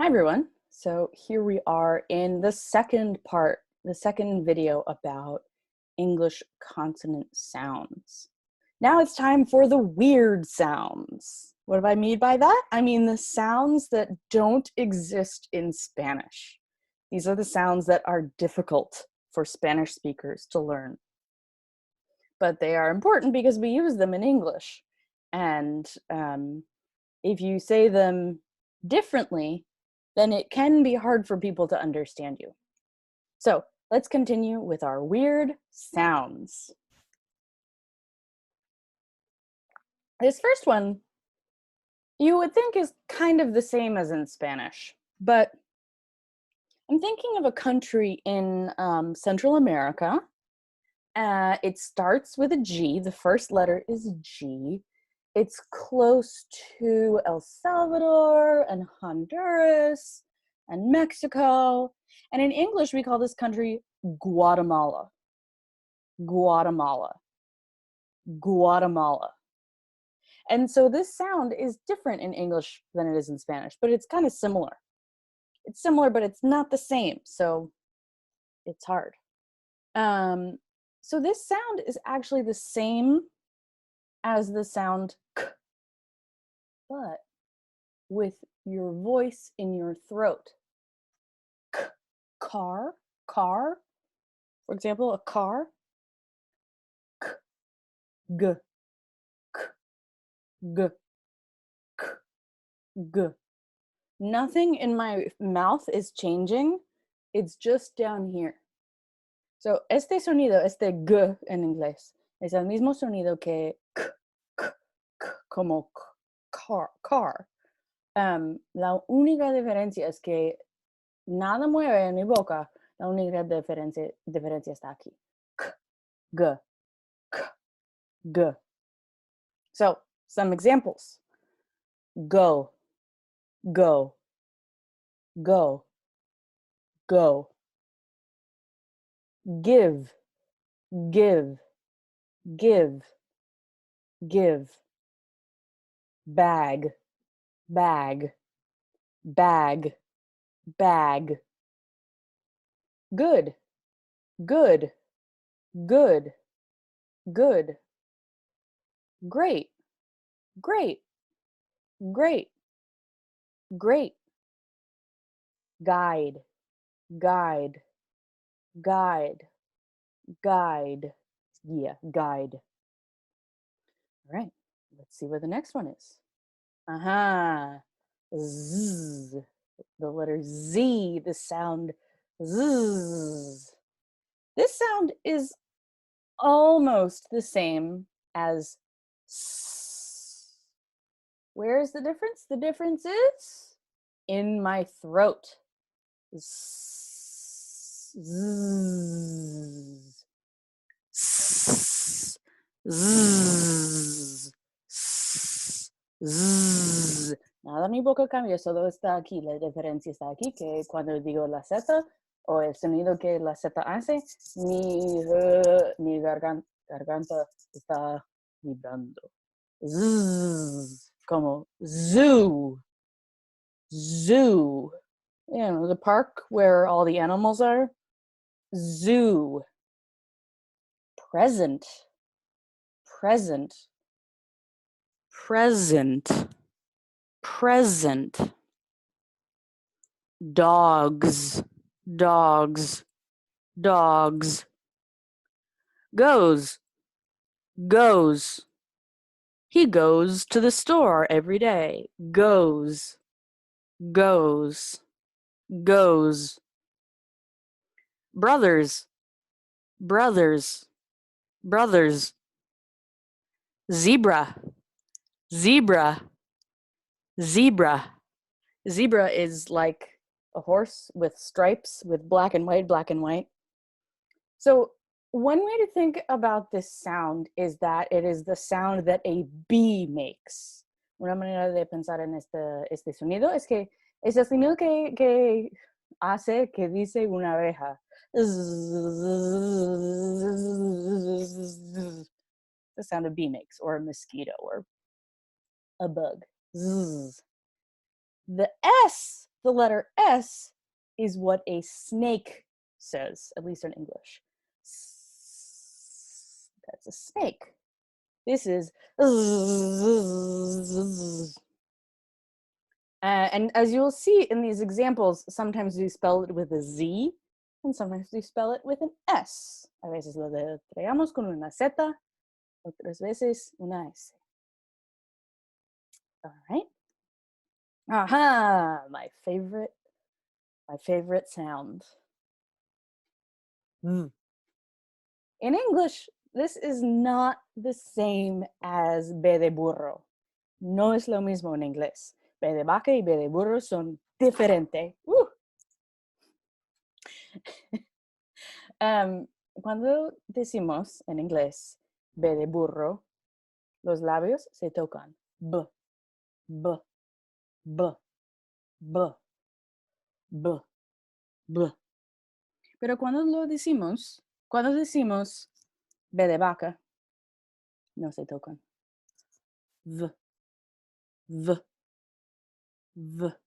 Hi everyone. So here we are in the second video about English consonant sounds. Now it's time for the weird sounds. What do I mean by that? I mean the sounds that don't exist in Spanish. These are the sounds that are difficult for Spanish speakers to learn. But they are important because we use them in English. And if you say them differently, then it can be hard for people to understand you. So let's continue with our weird sounds. This first one, you would think is kind of the same as in Spanish, but I'm thinking of a country in Central America. It starts with a G. The first letter is G. It's close to El Salvador and Honduras and Mexico. And in English, we call this country Guatemala. Guatemala. Guatemala. And so this sound is different in English than it is in Spanish, but it's kind of similar. It's similar, but it's not the same. So it's hard. So this sound is actually the same as the sound k, but with your voice in your throat. K, car, car. For example, a car. K, g, k, g, k, g. Nothing in my mouth is changing. It's just down here. So este sonido, este g en inglés, es el mismo sonido que k, k, k, como car, car. La única diferencia es que nada mueve en mi boca. La única diferencia está aquí. K, g, k, g. So, some examples. Go, go, go, go. Give, give, give, give. Bag, bag, bag, bag. Good, good, good, good. Great, great, great, great. Guide, guide, guide, guide. Yeah, guide. All right, let's see what the next one is. Z, the letter Z, the sound Z. This sound is almost the same as S. Where is the difference? The difference is in my throat. Z, z, z, z, z. Nada mi boca cambia, solo está aquí. La diferencia está aquí, que cuando digo la Z o el sonido que la Z hace, mi garganta está vibrando. Zzz, como zoo, zoo. You know, the park where all the animals are. Zoo. Present, present, present, present. Dogs, dogs, dogs. Goes, goes. He goes to the store every day. Goes, goes, goes. Brothers, brothers, brothers. Zebra, zebra, zebra. Zebra is like a horse with stripes, with black and white, black and white. So one way to think about this sound is that it is the sound that a bee makes. Una manera de pensar en este sonido es que es el sonido que hace, que dice una abeja. The sound a bee makes, or a mosquito, or a bug. The S the letter S is what a snake says, at least in English. That's a snake. This is and as you'll see in these examples, sometimes we spell it with a Z and sometimes we spell it with an S. A veces lo deletreamos con una Z, otras veces una S. All right. Aha, my favorite sound. In English, this is not the same as B de burro. No es lo mismo en inglés. B de vaca y B de burro son diferentes. Cuando decimos en inglés B de burro, los labios se tocan. B, B, B, B, B, B. Pero cuando decimos B de vaca, no se tocan. V, V, V,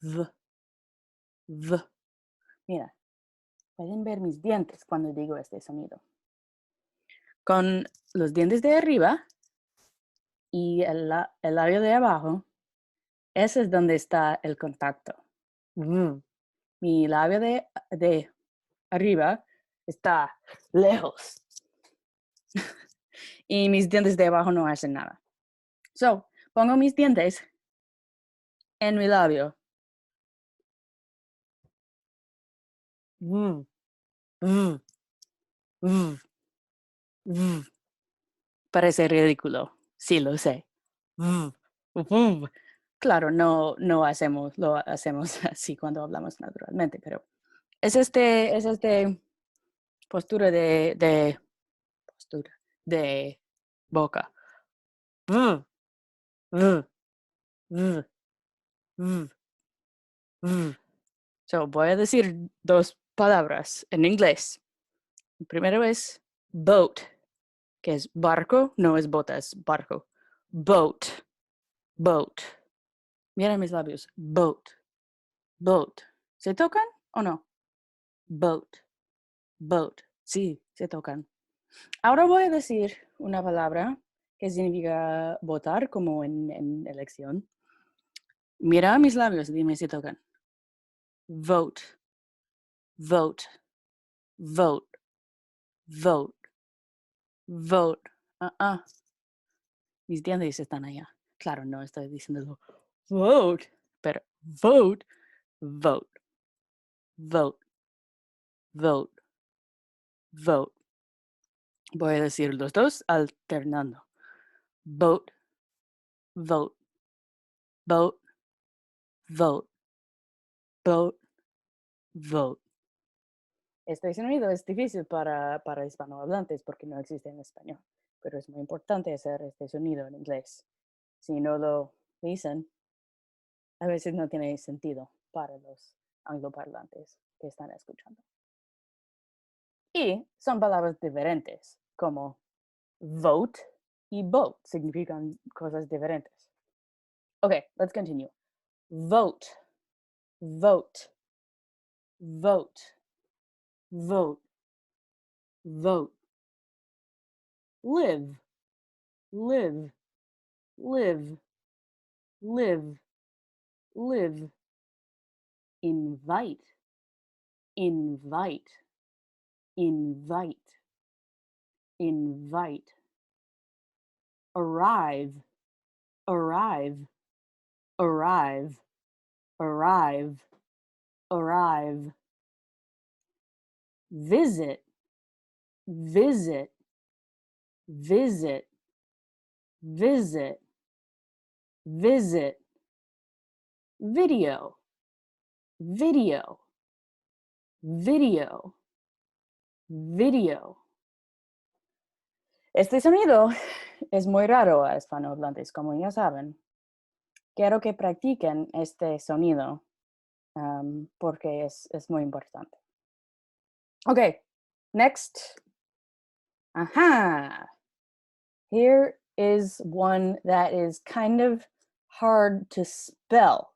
V, V. Mira, pueden ver mis dientes cuando digo este sonido. Con los dientes de arriba y el labio de abajo, ese es donde está el contacto. Mi labio de arriba está lejos. Y mis dientes de abajo no hacen nada. So, pongo mis dientes en mi labio. Parece ridículo, sí lo sé. Claro, no lo hacemos así cuando hablamos naturalmente, pero es este postura de boca. So, voy a decir dos palabras en inglés. Primero es boat, que es barco, no es botas, barco. Boat, boat. Mira mis labios. Boat, boat. ¿Se tocan o no? Boat, boat. Sí, se tocan. Ahora voy a decir una palabra que significa votar, como en elección. Mira mis labios, dime si tocan. Vote, vote, vote, vote, vote. Mis dientes están allá. Claro, no estoy diciendo vote, pero vote, vote, vote, vote, vote. Voy a decir los dos alternando. Vote, vote, vote, vote, vote, vote. Este sonido es difícil para hispanohablantes porque no existe en español, pero es muy importante hacer este sonido en inglés. Si no lo dicen, a veces no tiene sentido para los angloparlantes que están escuchando. Y son palabras diferentes, como vote y boat significan cosas diferentes. Okay, let's continue. Vote, vote, vote, vote, vote. Live, live, live, live, live. Invite, invite, invite, invite. Arrive, arrive, arrive, arrive, arrive. Visit, visit, visit, visit, visit. Video, video, video, video. Este sonido es muy raro a hispanohablantes, como ya saben. Quiero que practiquen este sonido porque es muy importante. Okay, next. Aha. Here is one that is kind of hard to spell.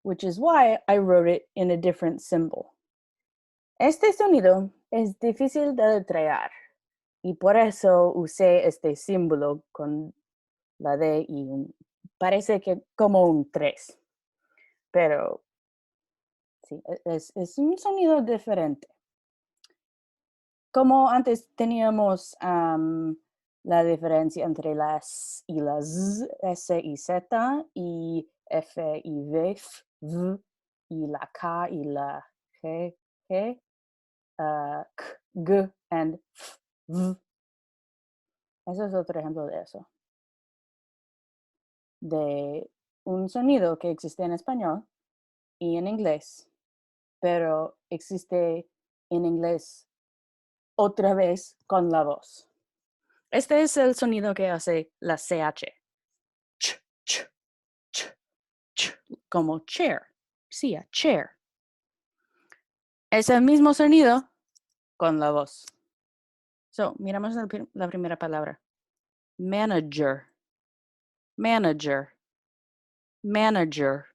which is why I wrote it in a different symbol. Este sonido es difícil de deletrear y por eso usé este símbolo con la D y parece que como un 3. Pero sí, es un sonido diferente. Como antes teníamos la diferencia entre las y las S y Z y F y V, V y la K y la G, G, K, G and F, V. Eso es otro ejemplo de eso. De un sonido que existe en español y en inglés, pero existe en inglés otra vez con la voz. Este es el sonido que hace la CH. Ch, ch, ch, ch, como chair. Sí, chair. Es el mismo sonido con la voz. So, miramos la primera palabra. Manager. Manager. Manager.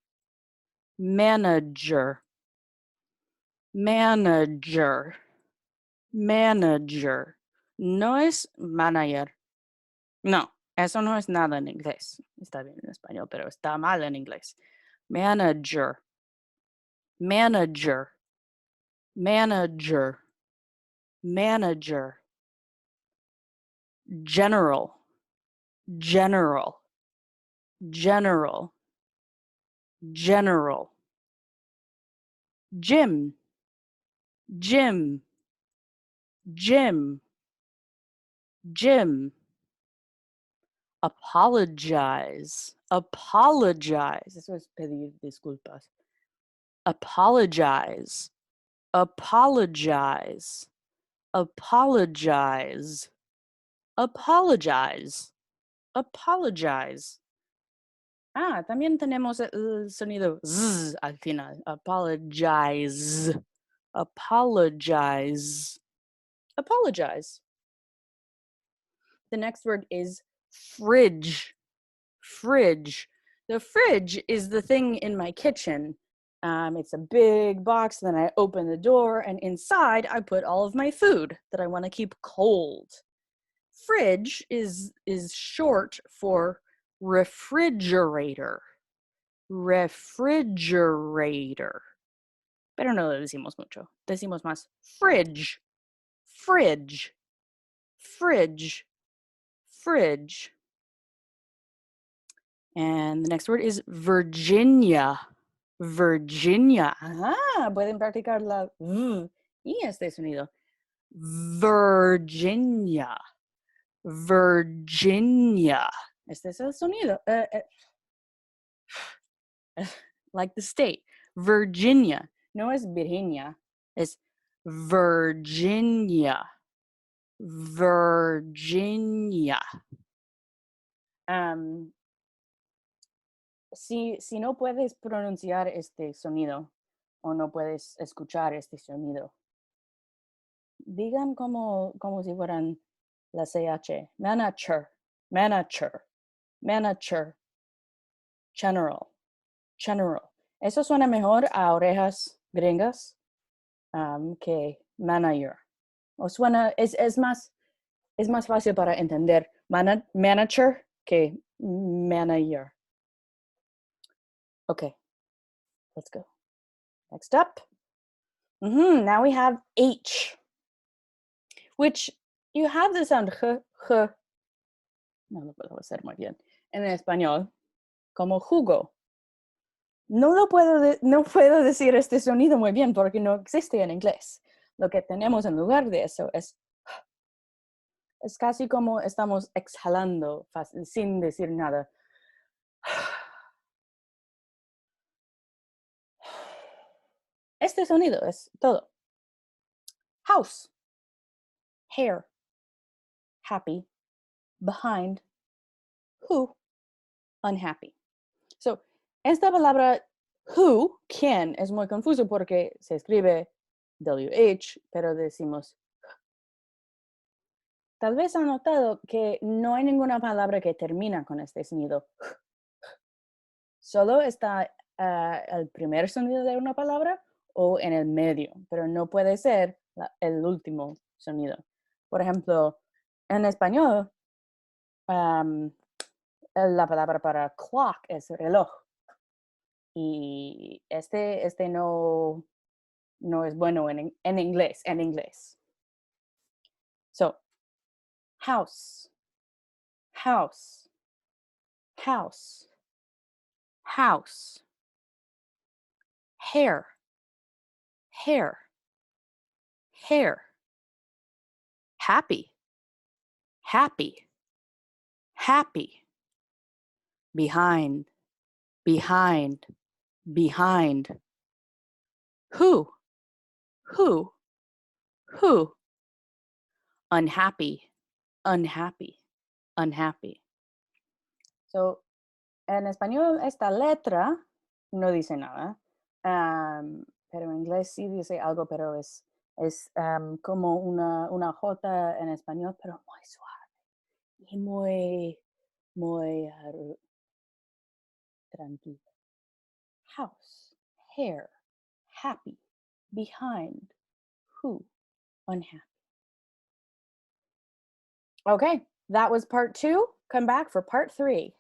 Manager. Manager. Manager. No es manager. No, eso no es nada en inglés. Está bien en español, pero está mal en inglés. Manager. Manager. Manager. Manager. General. General. General. General. Gym. Gym. Gym. Gym. Apologize. Apologize. Eso es pedir disculpas. Apologize. Apologize. Apologize. Apologize. Apologize. También tenemos el sonido z al final. Apologize. Apologize. Apologize. The next word is fridge. Fridge. The fridge is the thing in my kitchen. It's a big box, then I open the door, and inside I put all of my food that I want to keep cold. Fridge is short for refrigerator. Refrigerator. Pero no lo decimos mucho. Decimos más fridge. Fridge. Fridge. Fridge. And the next word is Virginia. Virginia. Pueden practicar la V y este sonido. Virginia. Virginia. Este es el sonido. Like the state. Virginia. No es Virginia. Es Virginia. Virginia. Si no puedes pronunciar este sonido o no puedes escuchar este sonido, digan como si fueran la CH. Manager, manager, manager, general, general. Eso suena mejor a orejas gringas que manager. O suena, es más fácil para entender manager que manager. Okay, let's go. Next up. Now we have H, which you have the sound j. No lo puedo hacer muy bien. En español, como jugo. No puedo decir este sonido muy bien porque no existe en inglés. Lo que tenemos en lugar de eso es casi como estamos exhalando sin decir nada. Este sonido es todo. House, hair, happy, behind, who, unhappy. So, esta palabra who, quién, es muy confuso porque se escribe WH, pero decimos. Tal vez han notado que no hay ninguna palabra que termina con este sonido. Solo está el primer sonido de una palabra o en el medio, pero no puede ser el último sonido. Por ejemplo, en español, la palabra para clock es reloj. Y este no es bueno en inglés. So, house, house, house, house. Hair, hair, hair. Happy, happy, happy. Behind, behind, behind. Who, who, who. Unhappy, unhappy, unhappy. So, en español, esta letra no dice nada, pero en inglés sí dice algo, pero es como una J en español, pero muy suave y muy tranquilo. House, hair, happy, behind, who, unhappy. Okay, that was part 2. Come back for part 3.